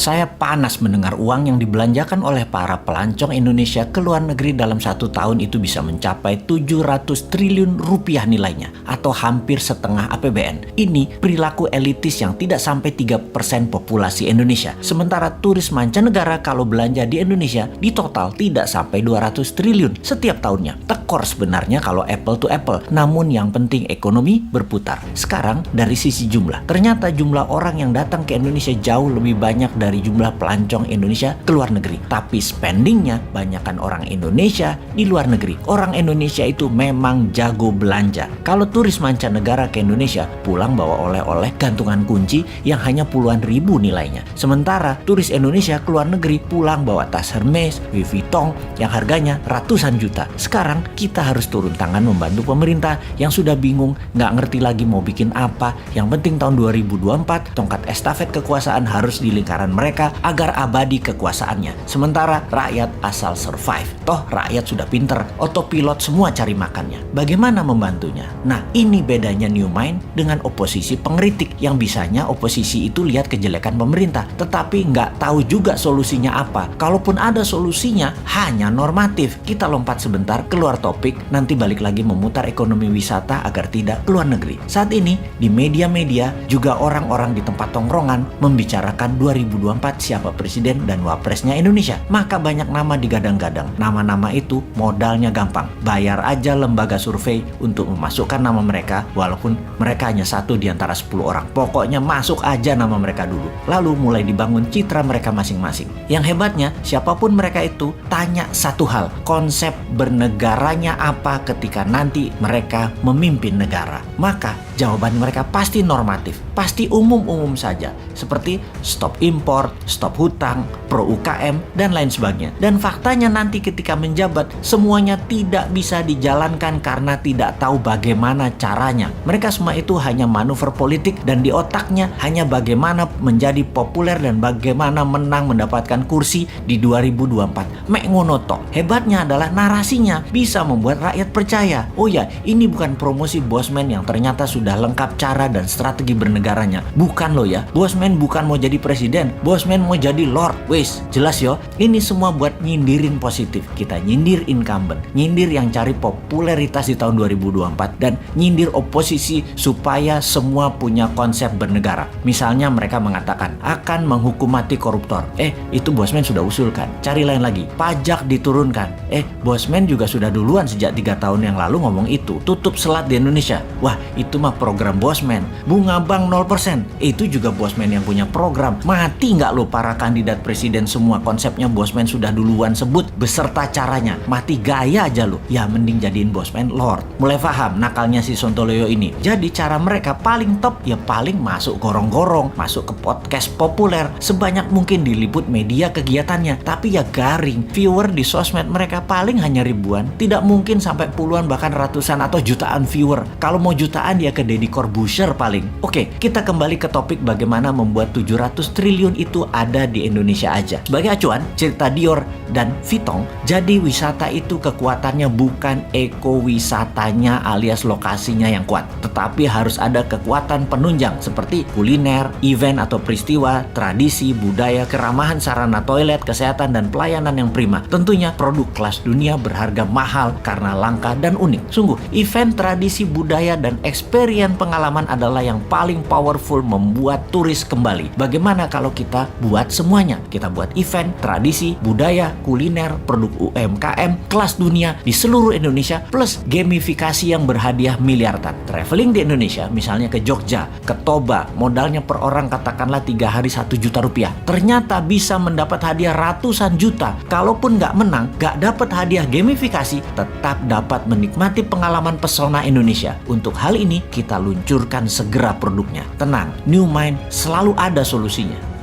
Saya panas mendengar uang yang dibelanjakan oleh para pelancong Indonesia ke luar negeri dalam 1 tahun itu bisa mencapai 700 triliun rupiah nilainya, atau hampir setengah APBN. Ini perilaku elitis yang tidak sampai 3% populasi Indonesia. Sementara turis mancanegara kalau belanja di Indonesia di total tidak sampai 200 triliun setiap tahunnya. Tekor sebenarnya kalau apple to apple, namun yang penting ekonomi berputar. Sekarang dari sisi jumlah, ternyata jumlah orang yang datang ke Indonesia jauh lebih banyak dari jumlah pelancong Indonesia ke luar negeri. Tapi spendingnya banyakkan orang Indonesia di luar negeri. Orang Indonesia itu memang jago belanja. Kalau turis mancanegara ke Indonesia pulang bawa oleh-oleh gantungan kunci yang hanya puluhan ribu nilainya. Sementara turis Indonesia ke luar negeri pulang bawa tas Hermes, Louis Vuitton yang harganya ratusan juta. Sekarang kita harus turun tangan membantu pemerintah yang sudah bingung, nggak ngerti lagi mau bikin apa. Yang penting tahun 2024 tongkat estafet kekuasaan harus di lingkaran mereka agar abadi kekuasaannya. Sementara rakyat asal survive. Toh rakyat sudah pinter, otopilot semua cari makannya. Bagaimana membantunya? Nah, ini bedanya New Mind dengan oposisi pengkritik yang bisanya oposisi itu lihat kejelekan pemerintah, tetapi nggak tahu juga solusinya apa. Kalaupun ada solusinya, hanya normatif. Kita lompat sebentar keluar topik, nanti balik lagi memutar ekonomi wisata agar tidak keluar negeri. Saat ini di media-media juga orang-orang di tempat tongkrongan membicarakan 2024 siapa presiden dan wapresnya Indonesia. Maka banyak nama digadang-gadang. Nama-nama itu modalnya gampang. Bayar aja lembaga survei untuk memasukkan nama mereka, walaupun mereka hanya 1 di antara 10 orang. Pokoknya masuk aja nama mereka dulu. Lalu mulai dibangun citra mereka masing-masing. Yang hebatnya, siapapun mereka itu, tanya satu hal. Konsep bernegaranya apa ketika nanti mereka memimpin negara? Maka jawaban mereka pasti normatif, pasti umum-umum saja, seperti stop impor, stop hutang, pro UKM, dan lain sebagainya. Dan faktanya nanti ketika menjabat, semuanya tidak bisa dijalankan karena tidak tahu bagaimana caranya. Mereka semua itu hanya manuver politik dan di otaknya hanya bagaimana menjadi populer dan bagaimana menang mendapatkan kursi di 2024. Mek ngono tok. Hebatnya adalah narasinya bisa membuat rakyat percaya. Oh ya, ini bukan promosi Bosman yang ternyata sudah lengkap cara dan strategi bernegaranya. Bukan loh ya. Bosman bukan mau jadi presiden. Bosman mau jadi lord. Wes, jelas yo. Ini semua buat nyindirin positif. Kita nyindir incumbent, nyindir yang cari popularitas di tahun 2024 dan nyindir oposisi supaya semua punya konsep bernegara. Misalnya mereka mengatakan akan menghukum mati koruptor. Itu Bosman sudah usulkan. Cari lain lagi. Pajak diturunkan. Bosman juga sudah duluan sejak 3 tahun yang lalu ngomong itu. Tutup selat di Indonesia. Wah, itu mah program Bosman. Bunga bank 0%. Itu juga Bosman yang punya program. Mati nggak lo para kandidat presiden semua konsepnya Bosman sudah duluan sebut beserta caranya. Mati gaya aja lo. Ya mending jadiin Bosman lord. Mulai paham nakalnya si Sontoloyo ini. Jadi cara mereka paling top ya paling masuk gorong-gorong, masuk ke podcast populer, sebanyak mungkin diliput media kegiatannya. Tapi ya garing. Viewer di sosmed mereka paling hanya ribuan. Tidak mungkin sampai puluhan bahkan ratusan atau jutaan viewer. Kalau mau jutaan ya ke Deddy Corbuzier paling. Oke, kita kembali ke topik bagaimana membuat 700 triliun itu ada di Indonesia aja. Sebagai acuan, cerita Dior dan Vuitton, jadi wisata itu kekuatannya bukan ekowisatanya alias lokasinya yang kuat, tetapi harus ada kekuatan penunjang seperti kuliner, event atau peristiwa, tradisi, budaya, keramahan sarana toilet, kesehatan, dan pelayanan yang prima. Tentunya produk kelas dunia berharga mahal karena langka dan unik. Sungguh, event, tradisi, budaya, dan experience pengalaman adalah yang paling powerful membuat turis kembali. Bagaimana kalau kita buat semuanya? Kita buat event, tradisi, budaya, kuliner, produk UMKM, kelas dunia di seluruh Indonesia, plus gamifikasi yang berhadiah miliaran. Traveling di Indonesia, misalnya ke Jogja, ke Toba, modalnya per orang katakanlah 3 hari 1 juta rupiah. Ternyata bisa mendapat hadiah ratusan juta. Kalaupun nggak menang, nggak dapat hadiah gamifikasi, tetap dapat menikmati pengalaman pesona Indonesia. Untuk hal ini, kita luncurkan segera produknya. Tenang, New Mind selalu ada solusinya.